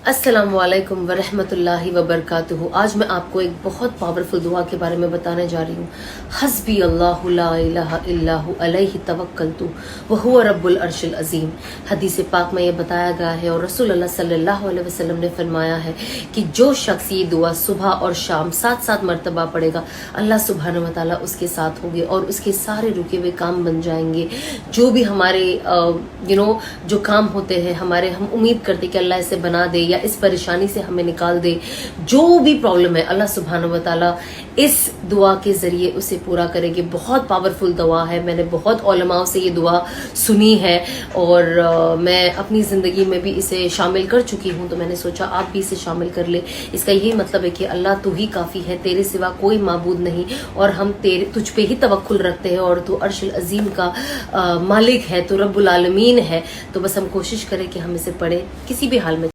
अस्सलामुअलैकुम वरहमतुल्लाहि वबरकातुहू। आज मैं आपको एक बहुत पावरफुल दुआ के बारे में बताने जा रही हूँ। हस्बी अल्लाहु ला इलाहा इल्लाहु अलैहि तवक्कलतु व हुवा रब्बुल अर्शिल अज़ीम। हदीस पाक में ये बताया गया है और रसूल अल्लाह सल्लल्लाहु अलैहि वसल्लम ने फरमाया है कि जो शख्स ये दुआ सुबह और शाम 7-7 मरतबा पड़ेगा, अल्लाह सुब्हानहू व तआला उसके साथ होंगे और उसके सारे रुके हुए काम बन जाएंगे। जो भी हमारे जो काम होते हैं हमारे, हम उम्मीद करते कि अल्लाह इसे बना दे या इस परेशानी से हमें निकाल दे। जो भी प्रॉब्लम है अल्लाह सुब्हानहू व तआला इस दुआ के जरिए उसे पूरा करेंगे। बहुत पावरफुल दुआ है। मैंने बहुत उलमाओं से ये दुआ सुनी है और मैं अपनी ज़िंदगी में भी इसे शामिल कर चुकी हूँ, तो मैंने सोचा आप भी इसे शामिल कर ले। इसका यही मतलब है कि अल्लाह तू ही काफ़ी है, तेरे सिवा कोई माबूद नहीं और हम तुझ पे ही तवक्कुल रखते हैं और तू अर्शिल अज़ीम का मालिक है, तो रब्बुल आलमीन है। तो बस हम कोशिश करें कि हम इसे पढ़े किसी भी हाल में।